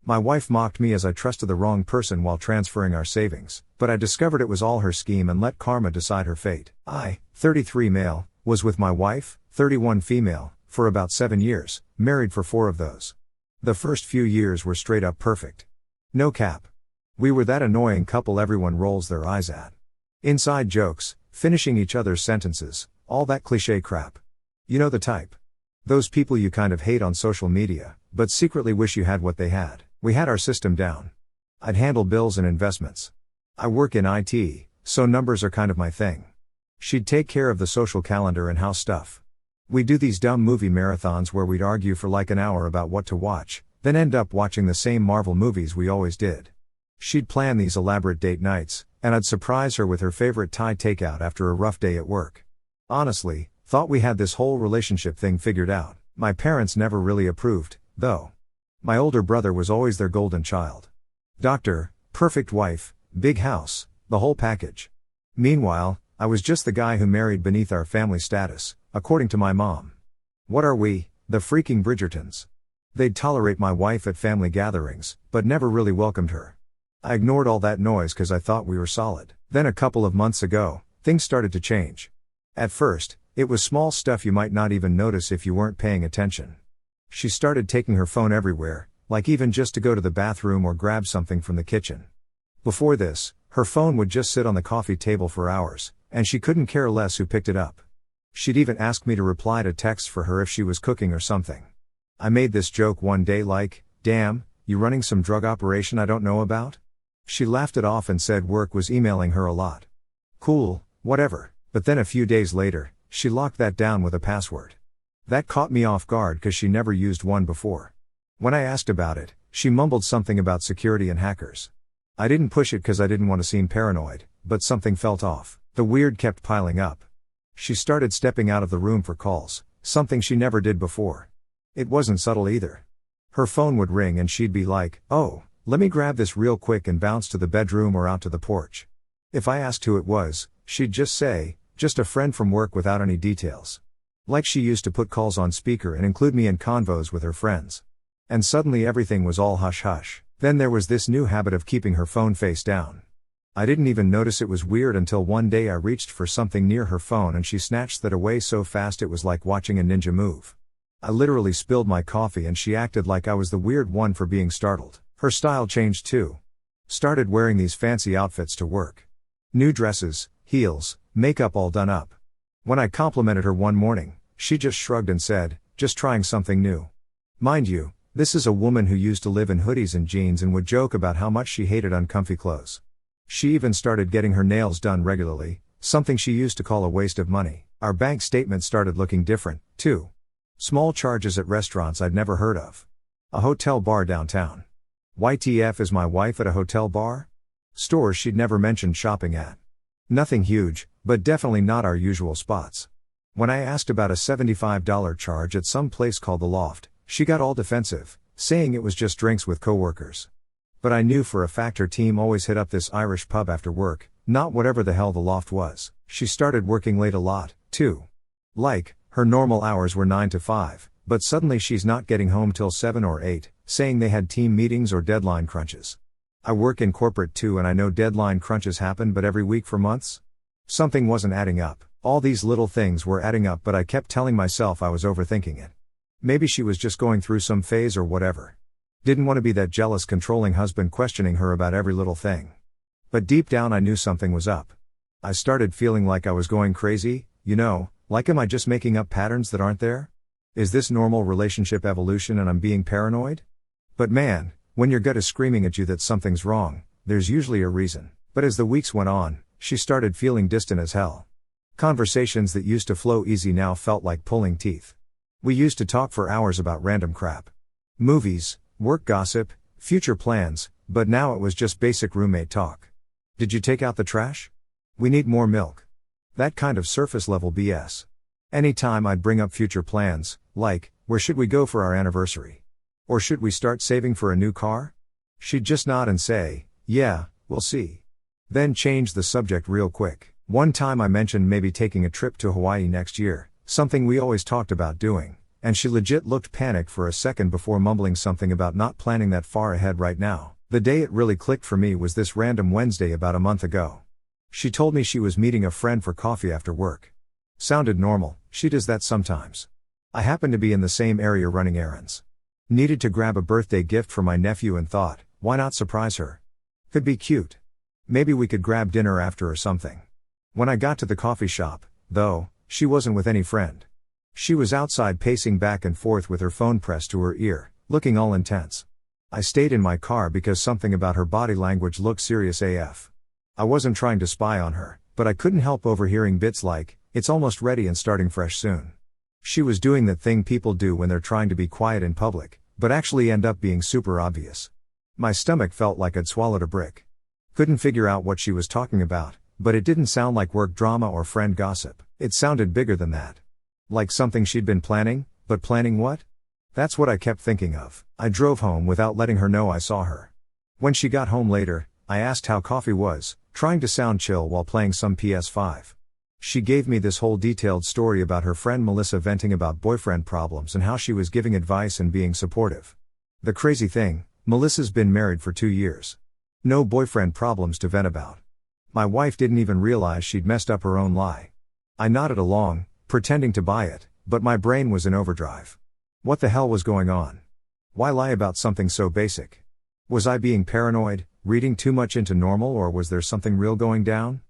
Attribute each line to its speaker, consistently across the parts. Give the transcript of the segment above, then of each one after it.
Speaker 1: My wife mocked me as I trusted the wrong person while transferring our savings, but I discovered it was all her scheme and let karma decide her fate. I, 33 male, was with my wife, 31 female, for about 7 years, married for 4 of those. The first few years were straight up perfect. No cap. We were that annoying couple everyone rolls their eyes at. Inside jokes, finishing each other's sentences, all that cliché crap. You know the type. Those people you kind of hate on social media, but secretly wish you had what they had. We had our system down. I'd handle bills and investments. I work in IT, so numbers are kind of my thing. She'd take care of the social calendar and house stuff. We'd do these dumb movie marathons where we'd argue for like an hour about what to watch, then end up watching the same Marvel movies we always did. She'd plan these elaborate date nights, and I'd surprise her with her favorite Thai takeout after a rough day at work. Honestly, thought we had this whole relationship thing figured out. My parents never really approved, though. My older brother was always their golden child. Doctor, perfect wife, big house, the whole package. Meanwhile, I was just the guy who married beneath our family status, according to my mom. What are we, the freaking Bridgertons? They'd tolerate my wife at family gatherings, but never really welcomed her. I ignored all that noise cause I thought we were solid. Then a couple of months ago, things started to change. At first, it was small stuff you might not even notice if you weren't paying attention. She started taking her phone everywhere, like even just to go to the bathroom or grab something from the kitchen. Before this, her phone would just sit on the coffee table for hours, and she couldn't care less who picked it up. She'd even ask me to reply to texts for her if she was cooking or something. I made this joke one day like, "Damn, you running some drug operation I don't know about?" She laughed it off and said work was emailing her a lot. Cool, whatever. But then a few days later, she locked that down with a password. That caught me off guard cause she never used one before. When I asked about it, she mumbled something about security and hackers. I didn't push it cause I didn't want to seem paranoid, but something felt off. The weird kept piling up. She started stepping out of the room for calls, something she never did before. It wasn't subtle either. Her phone would ring and she'd be like, "Oh, let me grab this real quick," and bounce to the bedroom or out to the porch. If I asked who it was, she'd just say, "Just a friend from work," without any details. Like she used to put calls on speaker and include me in convos with her friends. And suddenly everything was all hush hush. Then there was this new habit of keeping her phone face down. I didn't even notice it was weird until one day I reached for something near her phone and she snatched that away so fast it was like watching a ninja move. I literally spilled my coffee and she acted like I was the weird one for being startled. Her style changed too. Started wearing these fancy outfits to work. New dresses, heels, makeup all done up. When I complimented her one morning, she just shrugged and said, "Just trying something new." Mind you, this is a woman who used to live in hoodies and jeans and would joke about how much she hated uncomfy clothes. She even started getting her nails done regularly, something she used to call a waste of money. Our bank statement started looking different, too. Small charges at restaurants I'd never heard of. A hotel bar downtown. YTF is my wife at a hotel bar? Stores she'd never mentioned shopping at. Nothing huge, but definitely not our usual spots. When I asked about a $75 charge at some place called The Loft, she got all defensive, saying it was just drinks with coworkers. But I knew for a fact her team always hit up this Irish pub after work, not whatever the hell The Loft was. She started working late a lot, too. Like, her normal hours were 9 to 5, but suddenly she's not getting home till 7 or 8, saying they had team meetings or deadline crunches. I work in corporate too and I know deadline crunches happen, but every week for months? Something wasn't adding up. All these little things were adding up, but I kept telling myself I was overthinking it. Maybe she was just going through some phase or whatever. Didn't want to be that jealous, controlling husband questioning her about every little thing. But deep down I knew something was up. I started feeling like I was going crazy, like am I just making up patterns that aren't there? Is this normal relationship evolution and I'm being paranoid? But man, when your gut is screaming at you that something's wrong, there's usually a reason. But as the weeks went on, she started feeling distant as hell. Conversations that used to flow easy now felt like pulling teeth. We used to talk for hours about random crap. Movies, work gossip, future plans, but now it was just basic roommate talk. Did you take out the trash? We need more milk. That kind of surface level BS. Anytime I'd bring up future plans, like, where should we go for our anniversary? Or should we start saving for a new car? She'd just nod and say, "Yeah, we'll see." Then change the subject real quick. One time I mentioned maybe taking a trip to Hawaii next year, something we always talked about doing, and she legit looked panicked for a second before mumbling something about not planning that far ahead right now. The day it really clicked for me was this random Wednesday about a month ago. She told me she was meeting a friend for coffee after work. Sounded normal, she does that sometimes. I happened to be in the same area running errands. Needed to grab a birthday gift for my nephew and thought, why not surprise her? Could be cute. Maybe we could grab dinner after or something. When I got to the coffee shop, though, she wasn't with any friend. She was outside pacing back and forth with her phone pressed to her ear, looking all intense. I stayed in my car because something about her body language looked serious AF. I wasn't trying to spy on her, but I couldn't help overhearing bits like, "It's almost ready and starting fresh soon." She was doing that thing people do when they're trying to be quiet in public, but actually end up being super obvious. My stomach felt like I'd swallowed a brick. Couldn't figure out what she was talking about, but it didn't sound like work drama or friend gossip. It sounded bigger than that. Like something she'd been planning, but planning what? That's what I kept thinking of. I drove home without letting her know I saw her. When she got home later, I asked how coffee was, trying to sound chill while playing some PS5. She gave me this whole detailed story about her friend Melissa venting about boyfriend problems and how she was giving advice and being supportive. The crazy thing, Melissa's been married for 2 years. No boyfriend problems to vent about. My wife didn't even realize she'd messed up her own lie. I nodded along, pretending to buy it, but my brain was in overdrive. What the hell was going on? Why lie about something so basic? Was I being paranoid, reading too much into normal, or was there something real going down?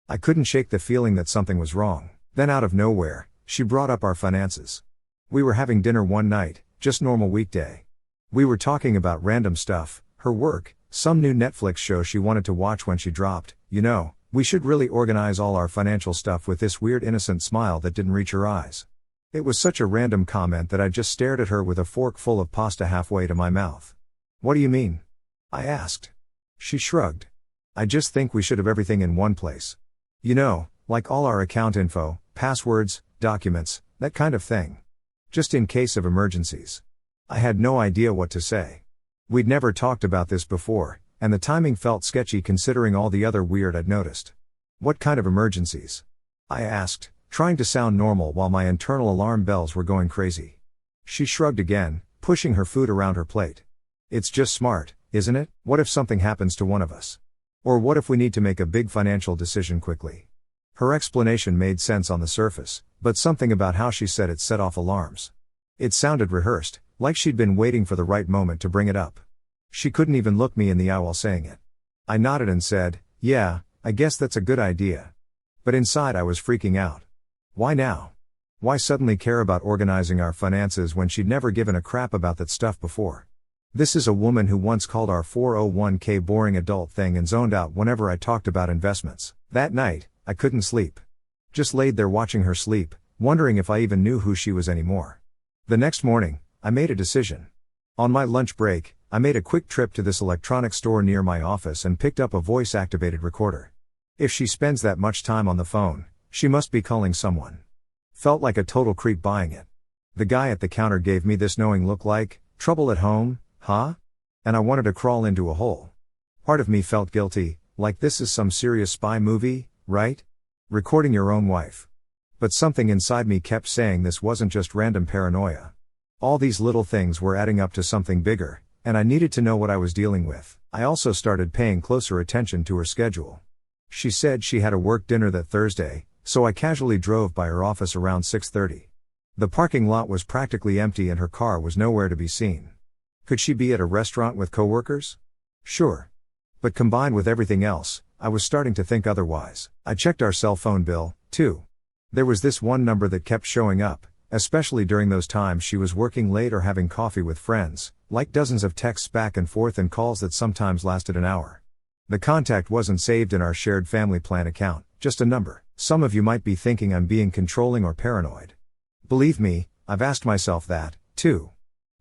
Speaker 1: I couldn't shake the feeling that something was wrong. Then out of nowhere, she brought up our finances. We were having dinner one night, just normal weekday. We were talking about random stuff, her work, some new Netflix show she wanted to watch when she dropped, "You know, we should really organize all our financial stuff," with this weird innocent smile that didn't reach her eyes. It was such a random comment that I just stared at her with a fork full of pasta halfway to my mouth. "What do you mean?" I asked. She shrugged. "I just think we should have everything in one place. You know, like all our account info, passwords, documents, that kind of thing. Just in case of emergencies." I had no idea what to say. We'd never talked about this before, and the timing felt sketchy considering all the other weird I'd noticed. "What kind of emergencies?" I asked, trying to sound normal while my internal alarm bells were going crazy. She shrugged again, pushing her food around her plate. "It's just smart, isn't it? What if something happens to one of us? Or what if we need to make a big financial decision quickly?" Her explanation made sense on the surface, but something about how she said it set off alarms. It sounded rehearsed, like she'd been waiting for the right moment to bring it up. She couldn't even look me in the eye while saying it. I nodded and said, "Yeah, I guess that's a good idea." But inside I was freaking out. Why now? Why suddenly care about organizing our finances when she'd never given a crap about that stuff before? This is a woman who once called our 401k boring adult thing and zoned out whenever I talked about investments. That night, I couldn't sleep. Just laid there watching her sleep, wondering if I even knew who she was anymore. The next morning, I made a decision. On my lunch break, I made a quick trip to this electronics store near my office and picked up a voice-activated recorder. If she spends that much time on the phone, she must be calling someone. Felt like a total creep buying it. The guy at the counter gave me this knowing look like, "Trouble at home, huh?" And I wanted to crawl into a hole. Part of me felt guilty, like this is some serious spy movie, right? Recording your own wife. But something inside me kept saying this wasn't just random paranoia. All these little things were adding up to something bigger, and I needed to know what I was dealing with. I also started paying closer attention to her schedule. She said she had a work dinner that Thursday, so I casually drove by her office around 6:30. The parking lot was practically empty and her car was nowhere to be seen. Could she be at a restaurant with coworkers? Sure. But combined with everything else, I was starting to think otherwise. I checked our cell phone bill, too. There was this one number that kept showing up, especially during those times she was working late or having coffee with friends, like dozens of texts back and forth and calls that sometimes lasted an hour. The contact wasn't saved in our shared family plan account, just a number. Some of you might be thinking I'm being controlling or paranoid. Believe me, I've asked myself that, too.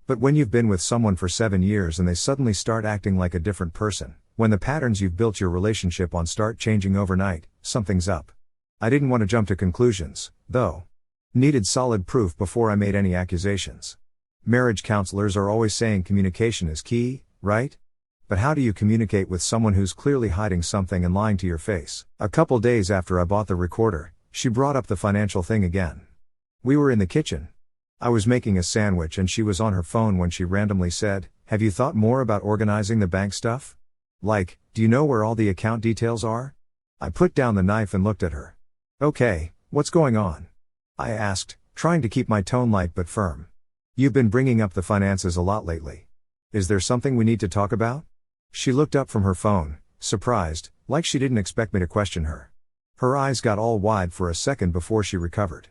Speaker 1: But when you've been with someone for 7 years and they suddenly start acting like a different person, when the patterns you've built your relationship on start changing overnight, something's up. I didn't want to jump to conclusions, though. Needed solid proof before I made any accusations. Marriage counselors are always saying communication is key, right? But how do you communicate with someone who's clearly hiding something and lying to your face? A couple days after I bought the recorder, she brought up the financial thing again. We were in the kitchen. I was making a sandwich and she was on her phone when she randomly said, "Have you thought more about organizing the bank stuff? Like, do you know where all the account details are?" I put down the knife and looked at her. "Okay, what's going on?" I asked, trying to keep my tone light but firm. "You've been bringing up the finances a lot lately. Is there something we need to talk about?" She looked up from her phone, surprised, like she didn't expect me to question her. Her eyes got all wide for a second before she recovered.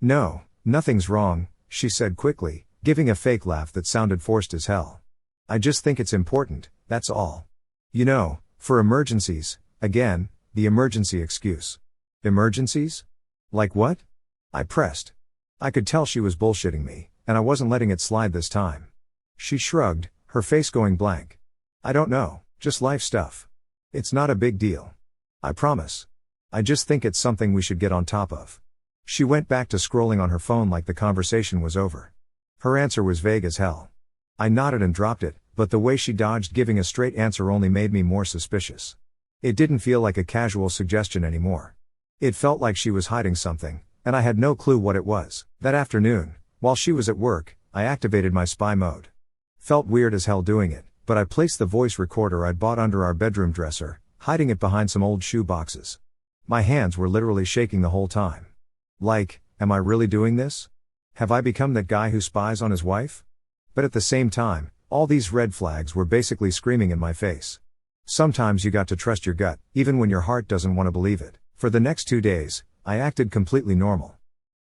Speaker 1: "No, nothing's wrong," she said quickly, giving a fake laugh that sounded forced as hell. "I just think it's important, that's all. You know, for emergencies." Again, the emergency excuse. "Emergencies? Like what?" I pressed. I could tell she was bullshitting me, and I wasn't letting it slide this time. She shrugged, her face going blank. "I don't know, just life stuff. It's not a big deal. I promise. I just think it's something we should get on top of." She went back to scrolling on her phone like the conversation was over. Her answer was vague as hell. I nodded and dropped it, but the way she dodged giving a straight answer only made me more suspicious. It didn't feel like a casual suggestion anymore. It felt like she was hiding something, and I had no clue what it was. That afternoon, while she was at work, I activated my spy mode. Felt weird as hell doing it, but I placed the voice recorder I'd bought under our bedroom dresser, hiding it behind some old shoe boxes. My hands were literally shaking the whole time. Like, am I really doing this? Have I become that guy who spies on his wife? But at the same time, all these red flags were basically screaming in my face. Sometimes you got to trust your gut, even when your heart doesn't want to believe it. For the next 2 days, I acted completely normal.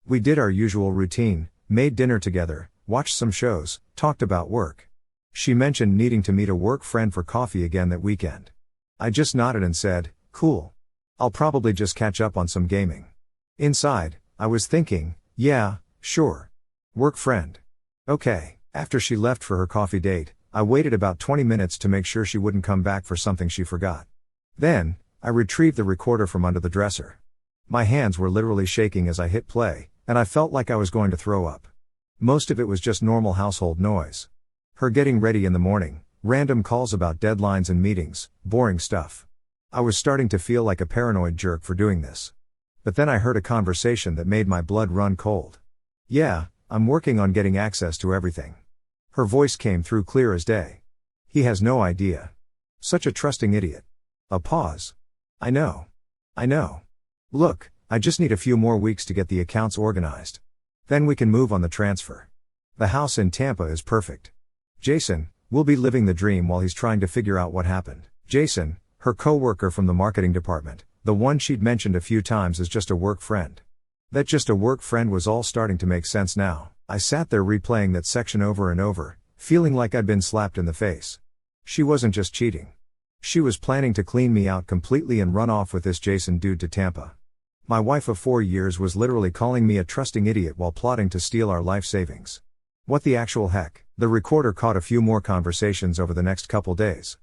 Speaker 1: We did our usual routine, made dinner together, watched some shows, talked about work. She mentioned needing to meet a work friend for coffee again that weekend. I just nodded and said, "Cool. I'll probably just catch up on some gaming." Inside, I was thinking, yeah, sure. Work friend. Okay. After she left for her coffee date, I waited about 20 minutes to make sure she wouldn't come back for something she forgot. Then, I retrieved the recorder from under the dresser. My hands were literally shaking as I hit play, and I felt like I was going to throw up. Most of it was just normal household noise. Her getting ready in the morning, random calls about deadlines and meetings, boring stuff. I was starting to feel like a paranoid jerk for doing this. But then I heard a conversation that made my blood run cold. "Yeah, I'm working on getting access to everything." Her voice came through clear as day. "He has no idea. Such a trusting idiot." A pause. I know. Look, I just need a few more weeks to get the accounts organized. Then we can move on the transfer. The house in Tampa is perfect. Jason, will be living the dream while he's trying to figure out what happened. Jason, her co-worker from the marketing department, the one she'd mentioned a few times as just a work friend. That just a work friend was all starting to make sense now. I sat there replaying that section over and over, feeling like I'd been slapped in the face. She wasn't just cheating. She was planning to clean me out completely and run off with this Jason dude to Tampa. My wife of 4 years was literally calling me a trusting idiot while plotting to steal our life savings. What the actual heck? The recorder caught a few more conversations over the next couple days.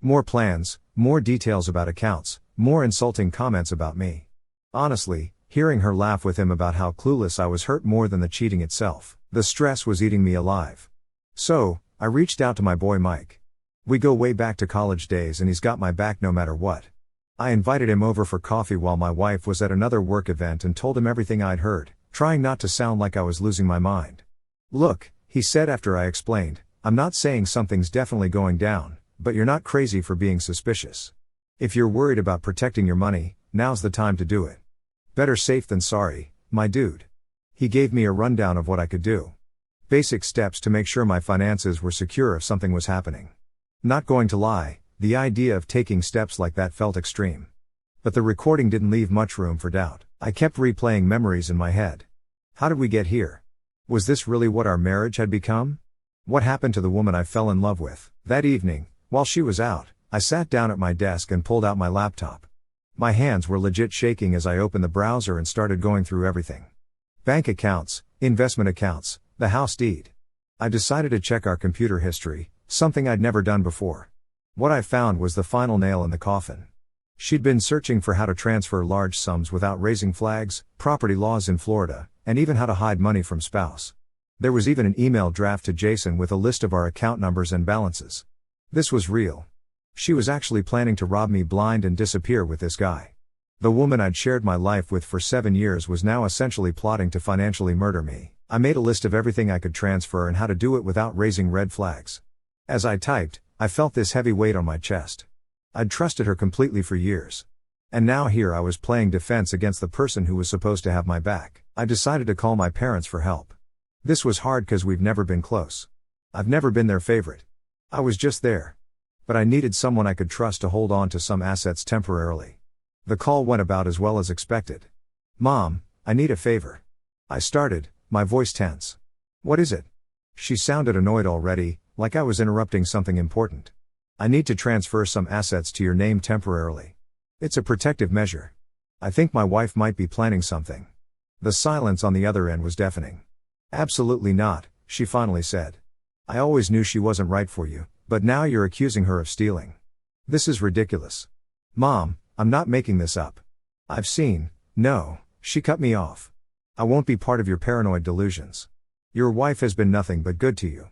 Speaker 1: More plans, more details about accounts, more insulting comments about me. Honestly, hearing her laugh with him about how clueless I was hurt more than the cheating itself. The stress was eating me alive. So, I reached out to my boy Mike. We go way back to college days and he's got my back no matter what. I invited him over for coffee while my wife was at another work event and told him everything I'd heard, trying not to sound like I was losing my mind. "Look," he said after I explained, "I'm not saying something's definitely going down, but you're not crazy for being suspicious. If you're worried about protecting your money, now's the time to do it. Better safe than sorry, my dude." He gave me a rundown of what I could do. Basic steps to make sure my finances were secure if something was happening. Not going to lie, the idea of taking steps like that felt extreme. But the recording didn't leave much room for doubt. I kept replaying memories in my head. How did we get here? Was this really what our marriage had become? What happened to the woman I fell in love with? That evening, while she was out, I sat down at my desk and pulled out my laptop. My hands were legit shaking as I opened the browser and started going through everything. Bank accounts, investment accounts, the house deed. I decided to check our computer history, something I'd never done before. What I found was the final nail in the coffin. She'd been searching for how to transfer large sums without raising flags, property laws in Florida, and even how to hide money from spouse. There was even an email draft to Jason with a list of our account numbers and balances. This was real. She was actually planning to rob me blind and disappear with this guy. The woman I'd shared my life with for 7 years was now essentially plotting to financially murder me. I made a list of everything I could transfer and how to do it without raising red flags. As I typed, I felt this heavy weight on my chest. I'd trusted her completely for years. And now here I was playing defense against the person who was supposed to have my back. I decided to call my parents for help. This was hard because we've never been close. I've never been their favorite. I was just there. But I needed someone I could trust to hold on to some assets temporarily. The call went about as well as expected. "Mom, I need a favor." I started, my voice tense. "What is it?" She sounded annoyed already, like I was interrupting something important. "I need to transfer some assets to your name temporarily. It's a protective measure. I think my wife might be planning something." The silence on the other end was deafening. "Absolutely not," she finally said. "I always knew she wasn't right for you, but now you're accusing her of stealing. This is ridiculous." "Mom, I'm not making this up. I've seen." "No," she cut me off. "I won't be part of your paranoid delusions. Your wife has been nothing but good to you.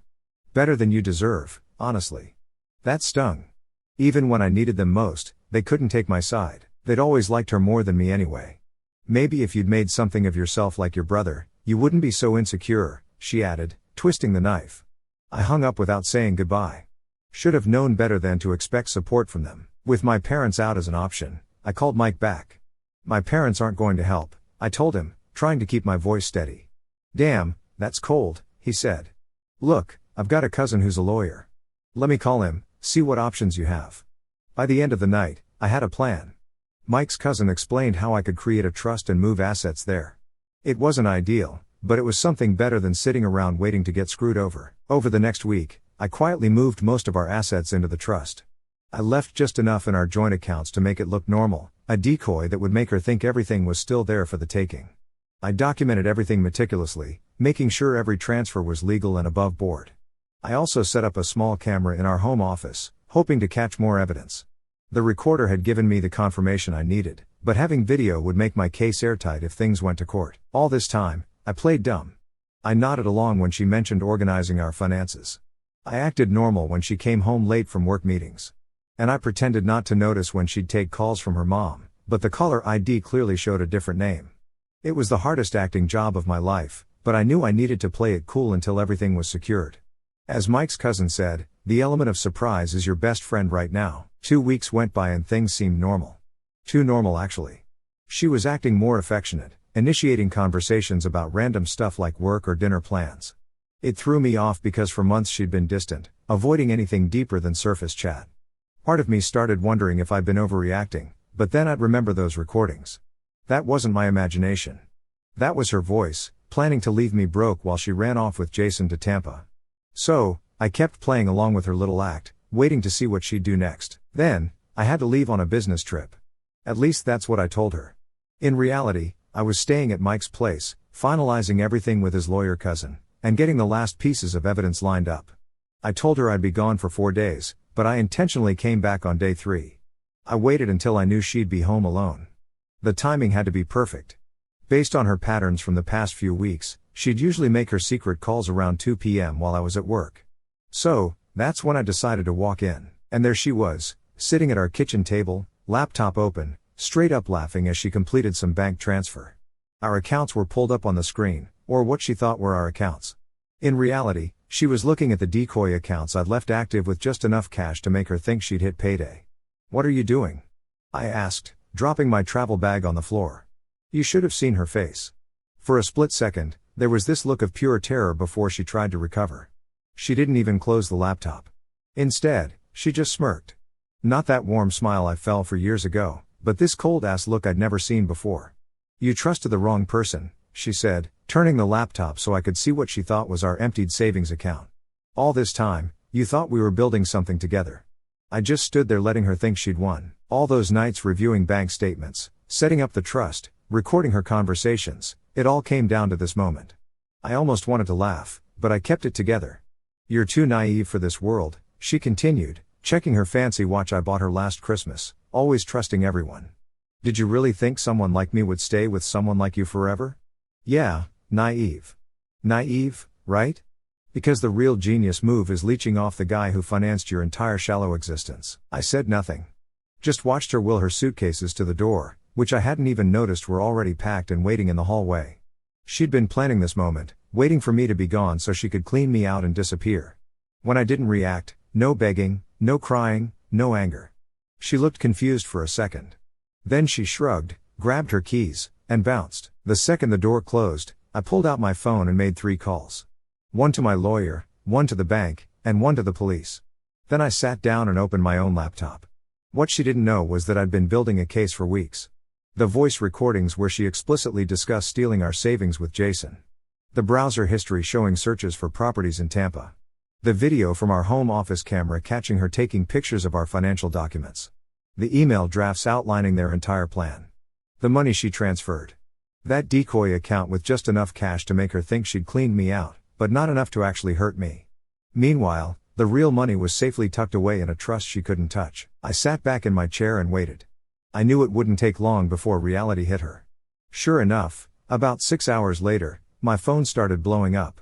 Speaker 1: Better than you deserve, honestly." That stung. Even when I needed them most, they couldn't take my side. They'd always liked her more than me anyway. "Maybe if you'd made something of yourself like your brother, you wouldn't be so insecure," she added, twisting the knife. I hung up without saying goodbye. Should have known better than to expect support from them. With my parents out as an option, I called Mike back. "My parents aren't going to help," I told him, trying to keep my voice steady. "Damn, that's cold," he said. "Look, I've got a cousin who's a lawyer. Let me call him, see what options you have." By the end of the night, I had a plan. Mike's cousin explained how I could create a trust and move assets there. It wasn't ideal, but it was something better than sitting around waiting to get screwed over. Over the next week, I quietly moved most of our assets into the trust. I left just enough in our joint accounts to make it look normal, a decoy that would make her think everything was still there for the taking. I documented everything meticulously, making sure every transfer was legal and above board. I also set up a small camera in our home office, hoping to catch more evidence. The recorder had given me the confirmation I needed, but having video would make my case airtight if things went to court. All this time, I played dumb. I nodded along when she mentioned organizing our finances. I acted normal when she came home late from work meetings. And I pretended not to notice when she'd take calls from her mom, but the caller ID clearly showed a different name. It was the hardest acting job of my life, but I knew I needed to play it cool until everything was secured. As Mike's cousin said, the element of surprise is your best friend right now. 2 weeks went by and things seemed normal. Too normal actually. She was acting more affectionate, initiating conversations about random stuff like work or dinner plans. It threw me off because for months she'd been distant, avoiding anything deeper than surface chat. Part of me started wondering if I'd been overreacting, but then I'd remember those recordings. That wasn't my imagination. That was her voice, planning to leave me broke while she ran off with Jason to Tampa. So, I kept playing along with her little act, waiting to see what she'd do next. Then, I had to leave on a business trip. At least that's what I told her. In reality, I was staying at Mike's place, finalizing everything with his lawyer cousin, and getting the last pieces of evidence lined up. I told her I'd be gone for 4 days, but I intentionally came back on day 3. I waited until I knew she'd be home alone. The timing had to be perfect. Based on her patterns from the past few weeks, she'd usually make her secret calls around 2 p.m. while I was at work. So, that's when I decided to walk in, and there she was, sitting at our kitchen table, laptop open, straight up laughing as she completed some bank transfer. Our accounts were pulled up on the screen, or what she thought were our accounts. In reality, she was looking at the decoy accounts I'd left active with just enough cash to make her think she'd hit payday. "What are you doing?" I asked, dropping my travel bag on the floor. You should have seen her face. For a split second, there was this look of pure terror before she tried to recover. She didn't even close the laptop. Instead, she just smirked. Not that warm smile I fell for years ago, but this cold-ass look I'd never seen before. "You trusted the wrong person," she said, turning the laptop so I could see what she thought was our emptied savings account. "All this time, you thought we were building something together." I just stood there letting her think she'd won. All those nights reviewing bank statements, setting up the trust, recording her conversations, it all came down to this moment. I almost wanted to laugh, but I kept it together. "You're too naive for this world," she continued, checking her fancy watch I bought her last Christmas, always trusting everyone. "Did you really think someone like me would stay with someone like you forever?" Yeah, naive. Naive, right? Because the real genius move is leeching off the guy who financed your entire shallow existence. I said nothing. Just watched her wheel her suitcases to the door, which I hadn't even noticed were already packed and waiting in the hallway. She'd been planning this moment, waiting for me to be gone so she could clean me out and disappear. When I didn't react, no begging, no crying, no anger. She looked confused for a second. Then she shrugged, grabbed her keys, and bounced. The second the door closed, I pulled out my phone and made 3 calls. One to my lawyer, one to the bank, and one to the police. Then I sat down and opened my own laptop. What she didn't know was that I'd been building a case for weeks. The voice recordings where she explicitly discussed stealing our savings with Jason. The browser history showing searches for properties in Tampa. The video from our home office camera catching her taking pictures of our financial documents. The email drafts outlining their entire plan. The money she transferred. That decoy account with just enough cash to make her think she'd cleaned me out, but not enough to actually hurt me. Meanwhile, the real money was safely tucked away in a trust she couldn't touch. I sat back in my chair and waited. I knew it wouldn't take long before reality hit her. Sure enough, about 6 hours later, my phone started blowing up.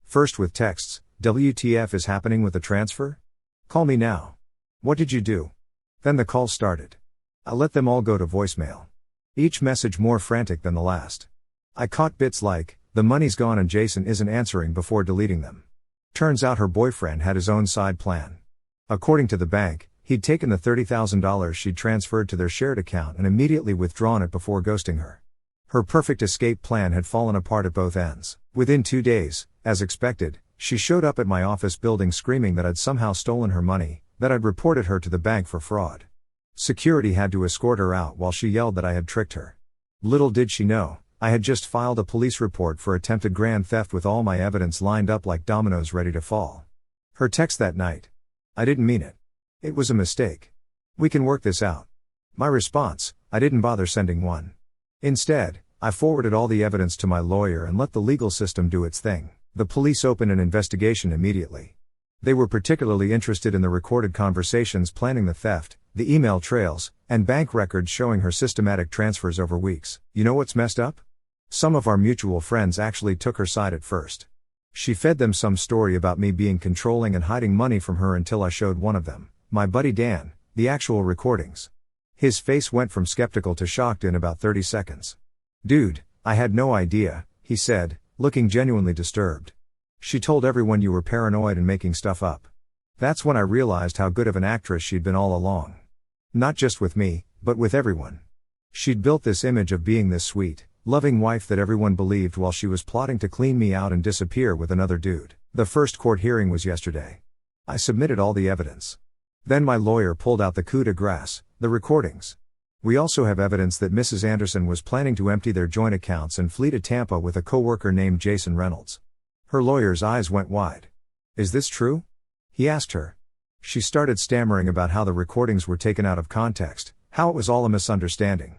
Speaker 1: First with texts, "WTF is happening with the transfer? Call me now. What did you do?" Then the calls started. I let them all go to voicemail. Each message more frantic than the last. I caught bits like, "The money's gone and Jason isn't answering," before deleting them. Turns out her boyfriend had his own side plan. According to the bank, he'd taken the $30,000 she'd transferred to their shared account and immediately withdrawn it before ghosting her. Her perfect escape plan had fallen apart at both ends. Within 2 days, as expected, she showed up at my office building screaming that I'd somehow stolen her money, that I'd reported her to the bank for fraud. Security had to escort her out while she yelled that I had tricked her. Little did she know, I had just filed a police report for attempted grand theft with all my evidence lined up like dominoes ready to fall. Her text that night. "I didn't mean it. It was a mistake. We can work this out." My response, "I didn't bother sending one." Instead, I forwarded all the evidence to my lawyer and let the legal system do its thing. The police opened an investigation immediately. They were particularly interested in the recorded conversations planning the theft, the email trails, and bank records showing her systematic transfers over weeks. You know what's messed up? Some of our mutual friends actually took her side at first. She fed them some story about me being controlling and hiding money from her until I showed one of them, my buddy Dan, the actual recordings. His face went from skeptical to shocked in about 30 seconds. "Dude, I had no idea," he said, looking genuinely disturbed. "She told everyone you were paranoid and making stuff up." That's when I realized how good of an actress she'd been all along. Not just with me, but with everyone. She'd built this image of being this sweet, loving wife that everyone believed while she was plotting to clean me out and disappear with another dude. The first court hearing was yesterday. I submitted all the evidence. Then my lawyer pulled out the coup de grace, the recordings. We also have evidence that Mrs. Anderson was planning to empty their joint accounts and flee to Tampa with a coworker named Jason Reynolds. Her lawyer's eyes went wide. "Is this true?" he asked her. She started stammering about how the recordings were taken out of context, how it was all a misunderstanding.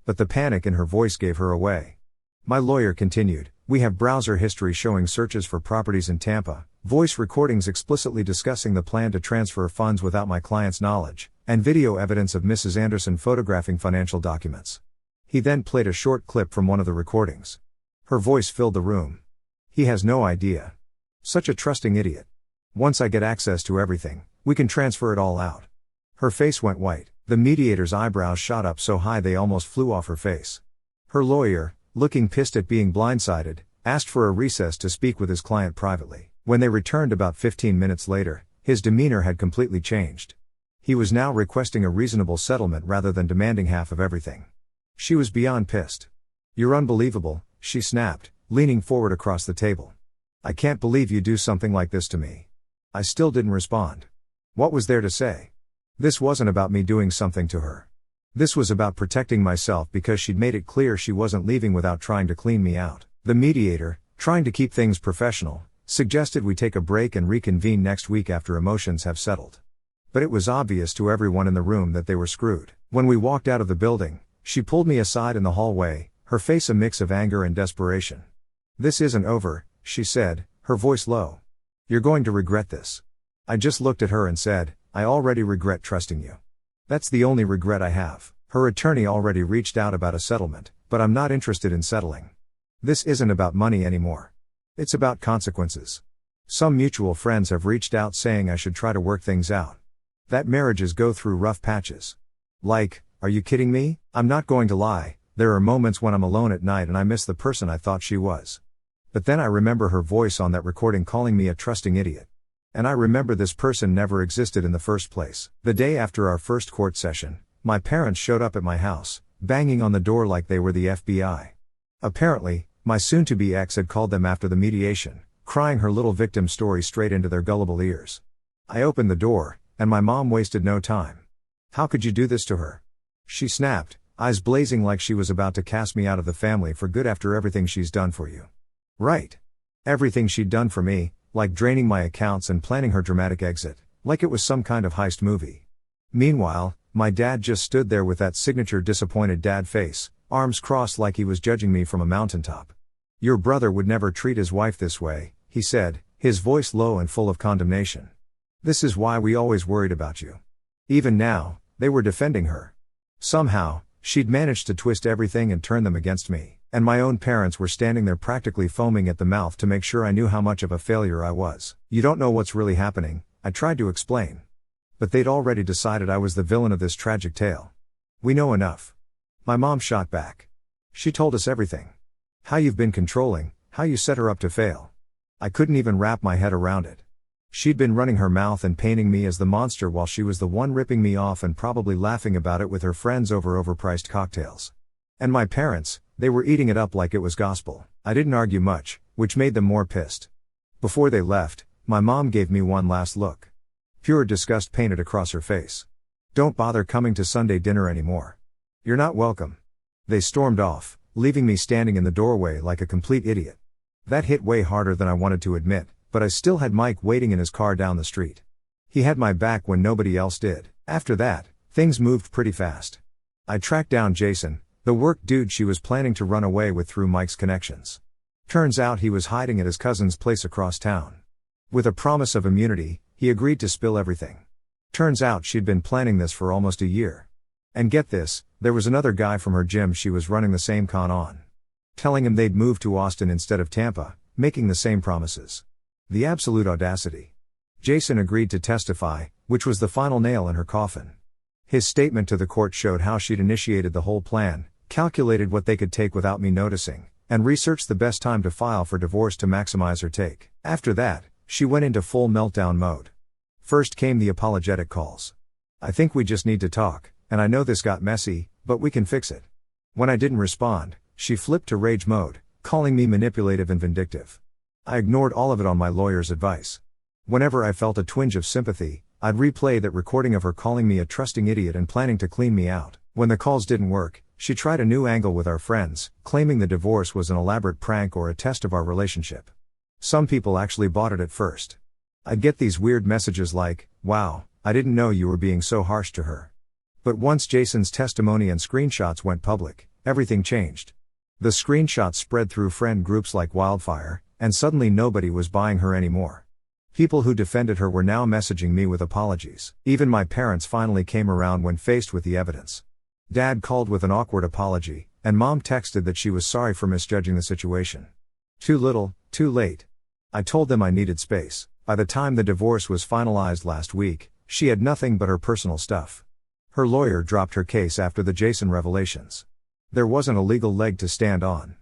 Speaker 1: But the panic in her voice gave her away. My lawyer continued, "We have browser history showing searches for properties in Tampa, voice recordings explicitly discussing the plan to transfer funds without my client's knowledge, and video evidence of Mrs. Anderson photographing financial documents." He then played a short clip from one of the recordings. Her voice filled the room. "He has no idea. Such a trusting idiot. Once I get access to everything, we can transfer it all out." Her face went white. The mediator's eyebrows shot up so high they almost flew off her face. Her lawyer, looking pissed at being blindsided, asked for a recess to speak with his client privately. When they returned about 15 minutes later, his demeanor had completely changed. He was now requesting a reasonable settlement rather than demanding half of everything. She was beyond pissed. "You're unbelievable," she snapped, leaning forward across the table. "I can't believe you do something like this to me." I still didn't respond. What was there to say? This wasn't about me doing something to her. This was about protecting myself because she'd made it clear she wasn't leaving without trying to clean me out. The mediator, trying to keep things professional, suggested we take a break and reconvene next week after emotions have settled. But it was obvious to everyone in the room that they were screwed. When we walked out of the building, she pulled me aside in the hallway, her face a mix of anger and desperation. "This isn't over," she said, her voice low. "You're going to regret this." I just looked at her and said, "I already regret trusting you. That's the only regret I have." Her attorney already reached out about a settlement, but I'm not interested in settling. This isn't about money anymore. It's about consequences. Some mutual friends have reached out saying I should try to work things out. That marriages go through rough patches. Like, are you kidding me? I'm not going to lie, there are moments when I'm alone at night and I miss the person I thought she was. But then I remember her voice on that recording calling me a trusting idiot. And I remember this person never existed in the first place. The day after our first court session, my parents showed up at my house, banging on the door like they were the FBI. Apparently, my soon-to-be ex had called them after the mediation, crying her little victim story straight into their gullible ears. I opened the door, and my mom wasted no time. "How could you do this to her?" she snapped, eyes blazing like she was about to cast me out of the family for good after everything she's done for you. Right. Everything she'd done for me, like draining my accounts and planning her dramatic exit, like it was some kind of heist movie. Meanwhile, my dad just stood there with that signature disappointed dad face, arms crossed like he was judging me from a mountaintop. "Your brother would never treat his wife this way," he said, his voice low and full of condemnation. "This is why we always worried about you." Even now, they were defending her. Somehow, she'd managed to twist everything and turn them against me, and my own parents were standing there practically foaming at the mouth to make sure I knew how much of a failure I was. "You don't know what's really happening," I tried to explain. But they'd already decided I was the villain of this tragic tale. "We know enough." My mom shot back. She told us everything. How you've been controlling, how you set her up to fail. I couldn't even wrap my head around it. She'd been running her mouth and painting me as the monster while she was the one ripping me off and probably laughing about it with her friends over overpriced cocktails. And my parents, they were eating it up like it was gospel. I didn't argue much, which made them more pissed. Before they left, my mom gave me one last look. Pure disgust painted across her face. "Don't bother coming to Sunday dinner anymore. You're not welcome." They stormed off, leaving me standing in the doorway like a complete idiot. That hit way harder than I wanted to admit, but I still had Mike waiting in his car down the street. He had my back when nobody else did. After that, things moved pretty fast. I tracked down Jason, the work dude she was planning to run away with through Mike's connections. Turns out he was hiding at his cousin's place across town. With a promise of immunity, he agreed to spill everything. Turns out she'd been planning this for almost a year. And get this, there was another guy from her gym she was running the same con on. Telling him they'd move to Austin instead of Tampa, making the same promises. The absolute audacity. Jason agreed to testify, which was the final nail in her coffin. His statement to the court showed how she'd initiated the whole plan, calculated what they could take without me noticing, and researched the best time to file for divorce to maximize her take. After that, she went into full meltdown mode. First came the apologetic calls. "I think we just need to talk, and I know this got messy, but we can fix it." When I didn't respond, she flipped to rage mode, calling me manipulative and vindictive. I ignored all of it on my lawyer's advice. Whenever I felt a twinge of sympathy, I'd replay that recording of her calling me a trusting idiot and planning to clean me out. When the calls didn't work, she tried a new angle with our friends, claiming the divorce was an elaborate prank or a test of our relationship. Some people actually bought it at first. I'd get these weird messages like, "Wow, I didn't know you were being so harsh to her." But once Jason's testimony and screenshots went public, everything changed. The screenshots spread through friend groups like wildfire, and suddenly nobody was buying her anymore. People who defended her were now messaging me with apologies. Even my parents finally came around when faced with the evidence. Dad called with an awkward apology, and Mom texted that she was sorry for misjudging the situation. Too little, too late. I told them I needed space. By the time the divorce was finalized last week, she had nothing but her personal stuff. Her lawyer dropped her case after the Jason revelations. There wasn't a legal leg to stand on.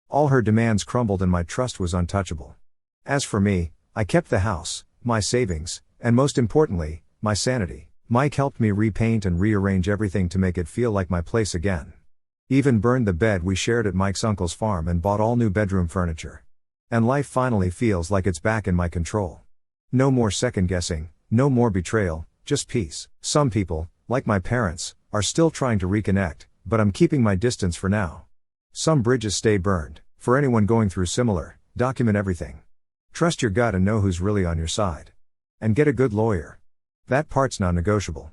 Speaker 1: All her demands crumbled and my trust was untouchable. As for me, I kept the house, my savings, and most importantly, my sanity. Mike helped me repaint and rearrange everything to make it feel like my place again. Even burned the bed we shared at Mike's uncle's farm and bought all new bedroom furniture. And life finally feels like it's back in my control. No more second guessing, no more betrayal, just peace. Some people, like my parents, are still trying to reconnect, but I'm keeping my distance for now. Some bridges stay burned. For anyone going through similar, document everything. Trust your gut and know who's really on your side. And get a good lawyer. That part's non-negotiable.